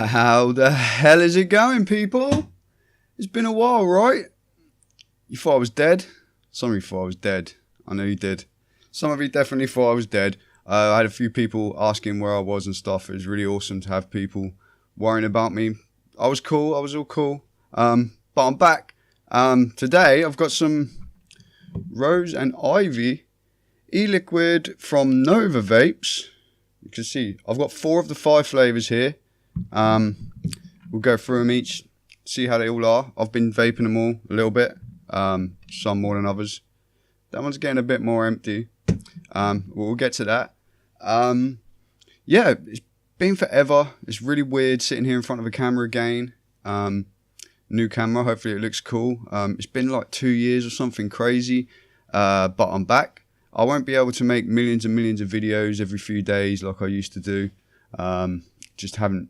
How the hell is it going, people? It's been a while, right? You thought I was dead? Some of you thought I was dead. I know you did. Some of you definitely thought I was dead. I had a few people asking where I was and stuff. It was really awesome to have people worrying about me. I was cool. I was all cool. But I'm back. Today, I've got some Rose and Ivy e-liquid from Novavapes. You can see I've got 4 of the 5 flavours here. We'll go through them each, see how they all are. I've been vaping them all a little bit, some more than others. That one's getting a bit more empty. We'll get to that. Yeah, it's been forever. It's really weird sitting here in front of a camera again. New camera, hopefully it looks cool. It's been like 2 years or something crazy, but I'm back. I won't be able to make millions and millions of videos every few days like I used to do. Just haven't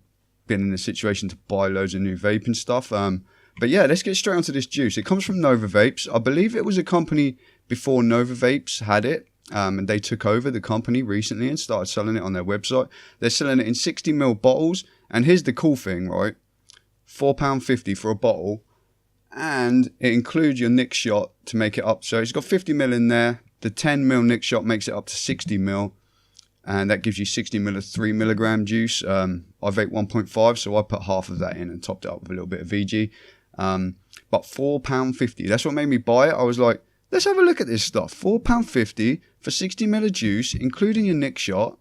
been in a situation to buy loads of new vaping stuff. But yeah, let's get straight onto this juice. It comes from Novavapes. I believe it was a company before Novavapes had it. And they took over the company recently and started selling it on their website. They're selling it in 60ml bottles. And here's the cool thing, right? £4.50 for a bottle. And it includes your Nick shot to make it up. So it's got 50ml in there. The 10ml Nick shot makes it up to 60ml. And that gives you 60ml of 3mg juice. I vape 1.5, so I put half of that in and topped it up with a little bit of VG. But £4.50. That's what made me buy it. I was like, let's have a look at this stuff. £4.50 for 60ml of juice, including your Nick shot.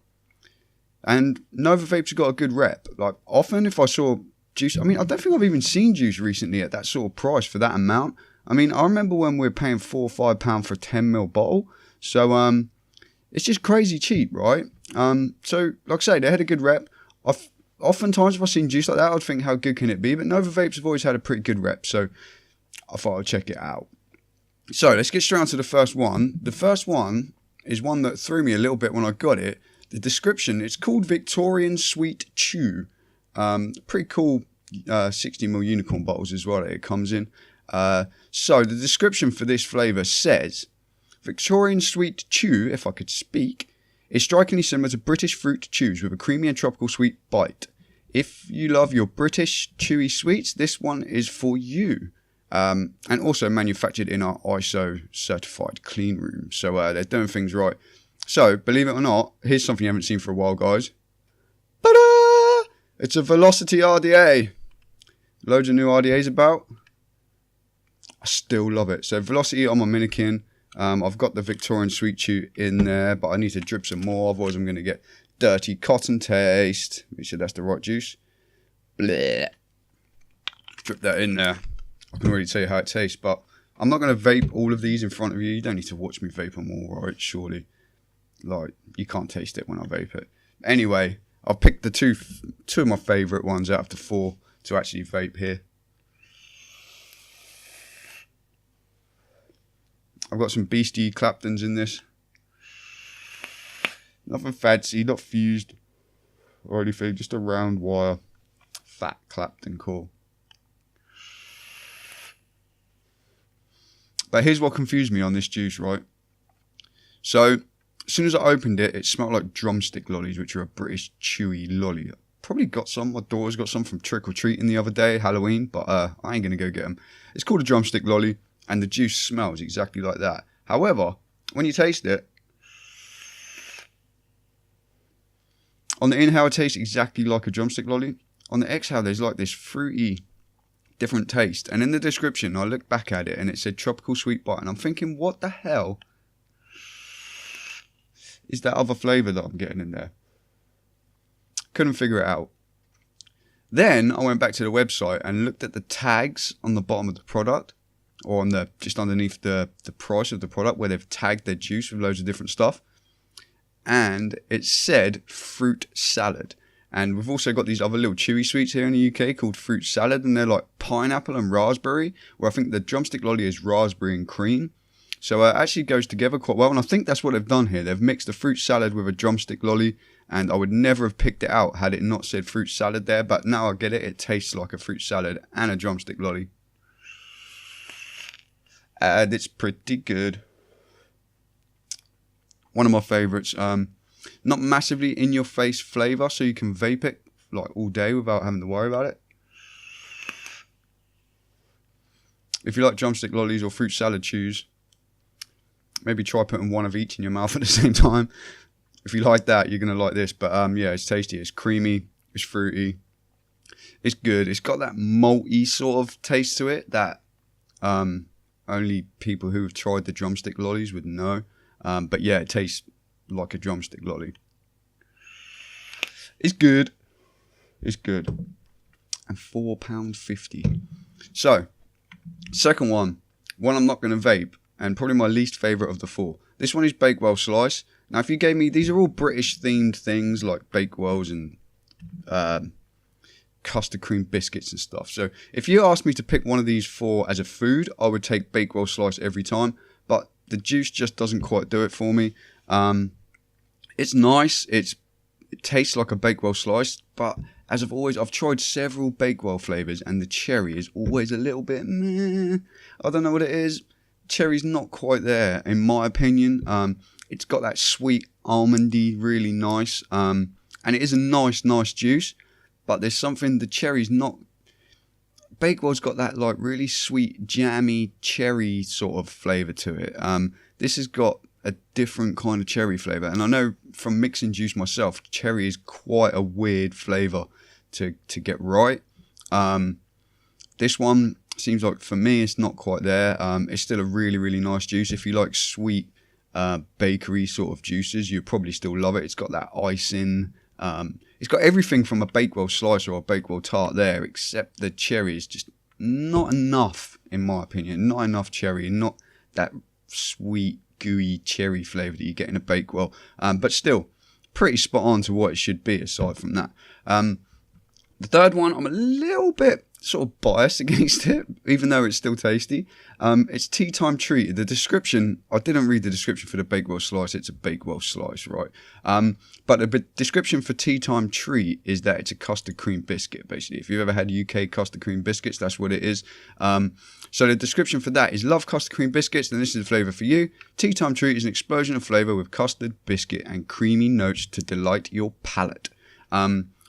And Novavapes have got a good rep. Like, often if I saw juice, I mean, I don't think I've even seen juice recently at that sort of price for that amount. I mean, I remember when we were paying £4 or £5 for a 10ml bottle. So, it's just crazy cheap, right? So, like I say, they had a good rep. Oftentimes, if I've seen juice like that, I'd think, how good can it be? But Novavapes have always had a pretty good rep, so I thought I'd check it out. So, let's get straight on to the first one. The first one is one that threw me a little bit when I got it. The description, it's called Victorian Sweet Chew. Pretty cool 60ml unicorn bottles as well that it comes in. So, the description for this flavour says, Victorian Sweet Chew, if I could speak, is strikingly similar to British fruit chews with a creamy and tropical sweet bite. If you love your British chewy sweets, this one is for you. And also manufactured in our ISO certified clean room. So they're doing things right. So, believe it or not, here's something you haven't seen for a while, guys. Ta-da! It's a Velocity RDA. Loads of new RDAs about. I still love it. So, Velocity on my Minikin. I've got the Victorian Sweet Chew in there, but I need to drip some more, otherwise I'm going to get dirty cotton taste. Make sure that's the right juice. Blech. Drip that in there. I can already tell you how it tastes, but I'm not going to vape all of these in front of you. You don't need to watch me vape them all, right? Surely. Like, you can't taste it when I vape it. Anyway, I've picked the two of my favourite ones out of the 4 to actually vape here. I've got some beastie Claptons in this. Nothing fancy, not fused or anything, just a round wire. Fat Clapton core. But here's what confused me on this juice, right? So, as soon as I opened it, it smelled like drumstick lollies, which are a British chewy lolly. Probably got some. My daughter's got some from trick or treating the other day, Halloween, but I ain't going to go get them. It's called a drumstick lolly. And the juice smells exactly like that. However, when you taste it, on the inhale it tastes exactly like a drumstick lolly. On the exhale there's like this fruity, different taste. And in the description I looked back at it and it said tropical sweet bite. And I'm thinking, what the hell is that other flavour that I'm getting in there? Couldn't figure it out. Then I went back to the website and looked at the tags on the bottom of the product. Or on the just underneath the price of the product, where they've tagged their juice with loads of different stuff. And it said fruit salad. And we've also got these other little chewy sweets here in the UK called fruit salad. And they're like pineapple and raspberry. Where I think the drumstick lolly is raspberry and cream. So it actually goes together quite well. And I think that's what they've done here. They've mixed the fruit salad with a drumstick lolly. And I would never have picked it out had it not said fruit salad there. But now I get it. It tastes like a fruit salad and a drumstick lolly. And it's pretty good. One of my favourites. Not massively in your face flavour, so you can vape it like all day without having to worry about it. If you like drumstick lollies or fruit salad chews, maybe try putting one of each in your mouth at the same time. If you like that, you're going to like this. But yeah, it's tasty. It's creamy. It's fruity. It's good. It's got that malty sort of taste to it that only people who have tried the drumstick lollies would know. But yeah, it tastes like a drumstick lolly. It's good. It's good. And £4.50. So, second one I'm not going to vape, and probably my least favourite of the four. This one is Bakewell Slice. Now, if you gave me, these are all British themed things like Bakewells and custard cream biscuits and stuff. So if you asked me to pick one of these four as a food, I would take Bakewell Slice every time. But the juice just doesn't quite do it for me. It's nice. It tastes like a Bakewell Slice, but as I've tried several Bakewell flavours, and the cherry is always a little bit meh. I don't know what it is. Cherry's not quite there, in my opinion. It's got that sweet almondy, really nice. And it is a nice juice. But there's something, the cherry's not... Bakewell's got that like really sweet, jammy, cherry sort of flavour to it. This has got a different kind of cherry flavour. And I know from mixing juice myself, cherry is quite a weird flavour to get right. This one seems like, for me, it's not quite there. It's still a really nice juice. If you like sweet bakery sort of juices, you probably still love it. It's got that icing. It's got everything from a Bakewell Slice or a Bakewell tart there, except the cherry is just not enough, in my opinion. Not enough cherry, not that sweet, gooey cherry flavour that you get in a Bakewell. But still, pretty spot on to what it should be aside from that. The third one, I'm a little bit sort of biased against it, even though it's still tasty. It's Tea Time Treat. The description, I didn't read the description for the Bakewell Slice. It's a Bakewell Slice, right? But the description for Tea Time Treat is that it's a custard cream biscuit, basically. If you've ever had UK custard cream biscuits, that's what it is. So the description for that is: love custard cream biscuits, then this is the flavour for you. Tea Time Treat is an explosion of flavour with custard, biscuit and creamy notes to delight your palate.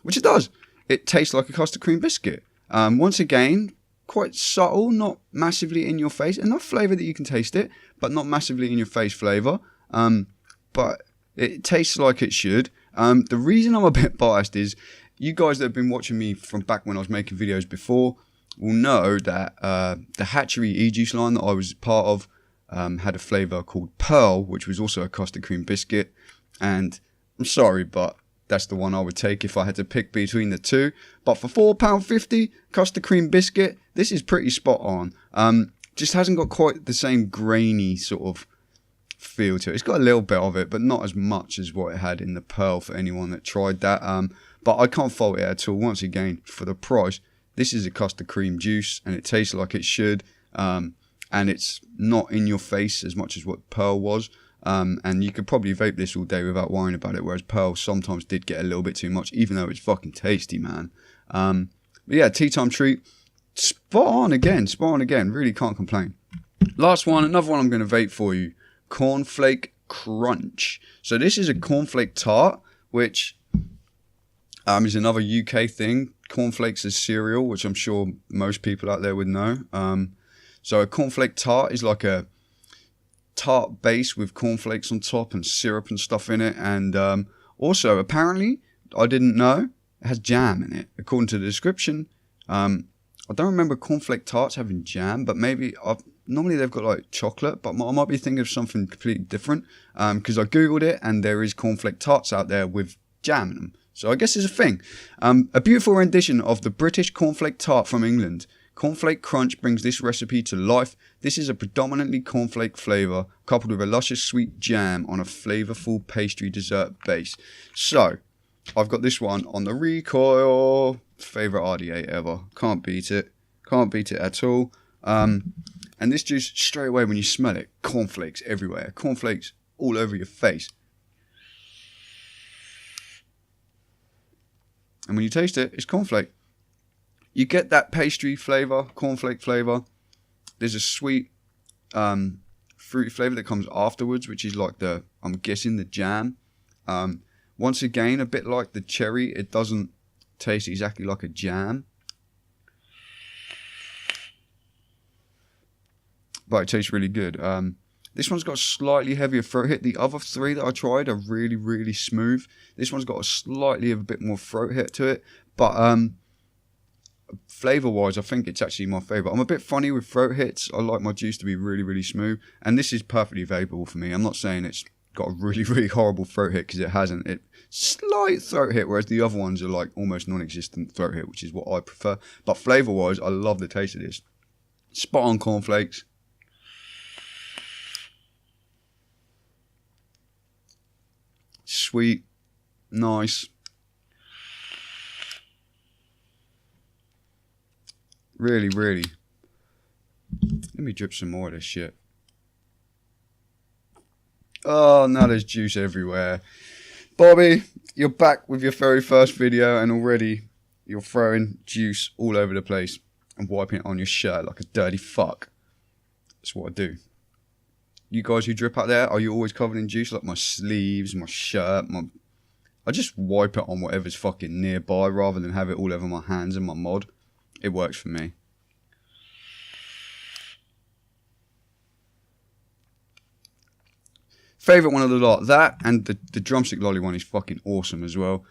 Which it does. It tastes like a custard cream biscuit. Once again, quite subtle, not massively in your face. Enough flavour that you can taste it, but not massively in your face flavour. But it tastes like it should. The reason I'm a bit biased is, you guys that have been watching me from back when I was making videos before will know that the Hatchery e-juice line that I was part of had a flavour called Pearl, which was also a custard cream biscuit. And I'm sorry, but that's the one I would take if I had to pick between the two. But for £4.50, custard cream biscuit, this is pretty spot on. Just hasn't got quite the same grainy sort of feel to it. It's got a little bit of it, but not as much as what it had in the Pearl for anyone that tried that. But I can't fault it at all. Once again, for the price, this is a custard cream juice, and it tastes like it should. And it's not in your face as much as what Pearl was. And you could probably vape this all day without worrying about it, whereas Pearl sometimes did get a little bit too much, even though it's fucking tasty, man. But yeah, Tea Time Treat, spot on again, really can't complain. Last one, another one I'm going to vape for you, Cornflake Crunch. So this is a cornflake tart, which is another UK thing. Cornflakes is cereal, which I'm sure most people out there would know. So a cornflake tart is like a tart base with cornflakes on top and syrup and stuff in it, and also apparently, I didn't know, it has jam in it according to the description. I don't remember cornflake tarts having jam, but maybe normally they've got like chocolate, but I might be thinking of something completely different, because I googled it and there is cornflake tarts out there with jam in them, so I guess it's a thing. A beautiful rendition of the British cornflake tart from England. Cornflake Crunch brings this recipe to life. This is a predominantly cornflake flavour coupled with a luscious sweet jam on a flavourful pastry dessert base. So, I've got this one on the recoil. Favourite RDA ever. Can't beat it. Can't beat it at all. And this juice, straight away when you smell it, cornflakes everywhere. Cornflakes all over your face. And when you taste it, it's cornflake. You get that pastry flavour, cornflake flavour. There's a sweet, fruity flavour that comes afterwards, which is like I'm guessing the jam. Once again, a bit like the cherry, it doesn't tastes exactly like a jam. But it tastes really good. This one's got a slightly heavier throat hit. The other three that I tried are really, really smooth. This one's got a slightly of a bit more throat hit to it. But flavour-wise, I think it's actually my favourite. I'm a bit funny with throat hits. I like my juice to be really, really smooth. And this is perfectly vapeable for me. I'm not saying it's got a really, really horrible throat hit, because it hasn't. It slight throat hit, whereas the other ones are like almost non-existent throat hit, which is what I prefer. But flavour-wise, I love the taste of this. Spot on cornflakes. Sweet, nice. Really, really. Let me drip some more of this shit. Oh, now there's juice everywhere. Bobby, you're back with your very first video, and already you're throwing juice all over the place and wiping it on your shirt like a dirty fuck. That's what I do. You guys who drip out there, are you always covered in juice? Like my sleeves, my shirt, I just wipe it on whatever's fucking nearby rather than have it all over my hands and my mod. It works for me. Favourite one of the lot. That and the drumstick lolly one is fucking awesome as well.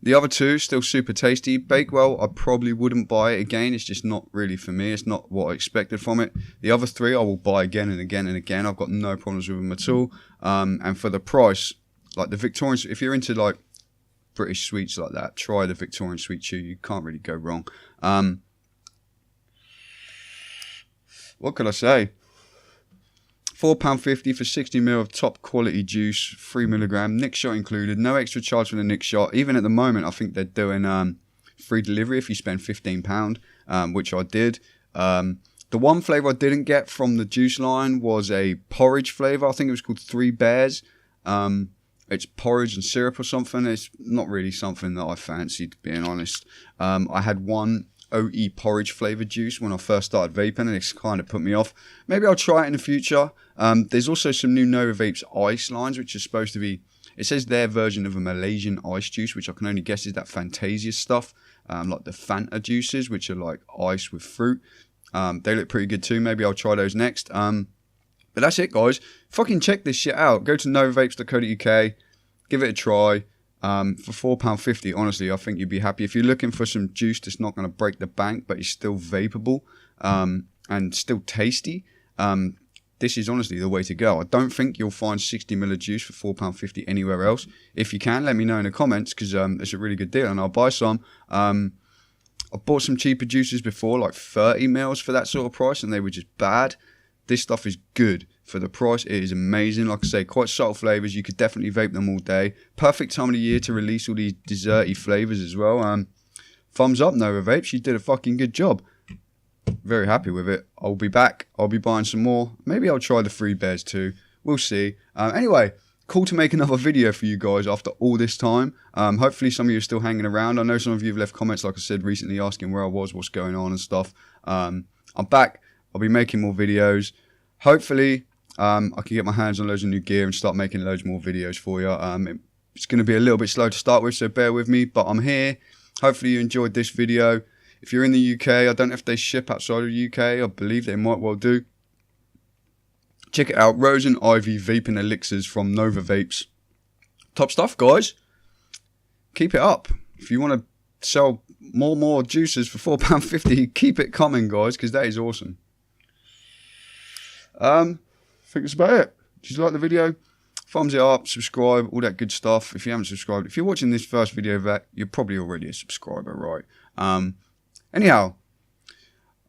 The other two, still super tasty. Bakewell, I probably wouldn't buy it again. It's just not really for me. It's not what I expected from it. The other three, I will buy again and again and again. I've got no problems with them at all. And for the price, like the Victorian, if you're into like British sweets like that, try the Victorian Sweet Chew. You can't really go wrong. What could I say? £4.50 for 60ml of top quality juice, 3mg, Nick shot included, no extra charge for the Nick shot. Even at the moment, I think they're doing free delivery if you spend £15, which I did. The one flavour I didn't get from the juice line was a porridge flavour. I think it was called Three Bears. It's porridge and syrup or something. It's not really something that I fancied, being honest. I had one OE porridge flavoured juice when I first started vaping, and it's kind of put me off. Maybe I'll try it in the future. There's also some new Novavapes ice lines, which are supposed to be, it says their version of a Malaysian ice juice, which I can only guess is that Fantasia stuff, like the Fanta juices, which are like ice with fruit. They look pretty good too. Maybe I'll try those next. But that's it, guys. Fucking check this shit out. Go to novavapes.co.uk, give it a try. For £4.50, honestly, I think you'd be happy. If you're looking for some juice that's not going to break the bank, but is still vapeable and still tasty, this is honestly the way to go. I don't think you'll find 60ml of juice for £4.50 anywhere else. If you can, let me know in the comments, because it's a really good deal and I'll buy some. I've bought some cheaper juices before, like 30ml for that sort of price, and they were just bad. This stuff is good. For the price, it is amazing. Like I say, quite subtle flavours. You could definitely vape them all day. Perfect time of the year to release all these desserty flavours as well. Thumbs up, Novavapes. You did a fucking good job. Very happy with it. I'll be back. I'll be buying some more. Maybe I'll try the Three Bears too. We'll see. Anyway, cool to make another video for you guys after all this time. Hopefully some of you are still hanging around. I know some of you have left comments, like I said, recently asking where I was, what's going on and stuff. I'm back. I'll be making more videos. Hopefully, I can get my hands on loads of new gear and start making loads more videos for you. It's going to be a little bit slow to start with, so bear with me, but I'm here. Hopefully you enjoyed this video. If you're in the UK, I don't know if they ship outside of the UK. I believe they might well do. Check it out. Rose and Ivy Vaping Elixirs from Novavapes. Top stuff, guys. Keep it up. If you want to sell more juices for £4.50, keep it coming, guys, because that is awesome. I think that's about it. If you like the video, thumbs it up, subscribe, all that good stuff. If you haven't subscribed, if you're watching this first video back, you're probably already a subscriber, right? Anyhow,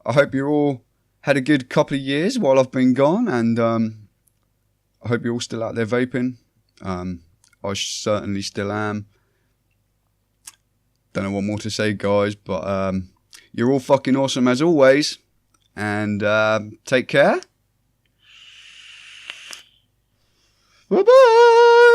I hope you all had a good couple of years while I've been gone, and I hope you're all still out there vaping. I certainly still am. Don't know what more to say, guys, but you're all fucking awesome as always, and take care. Bye-bye!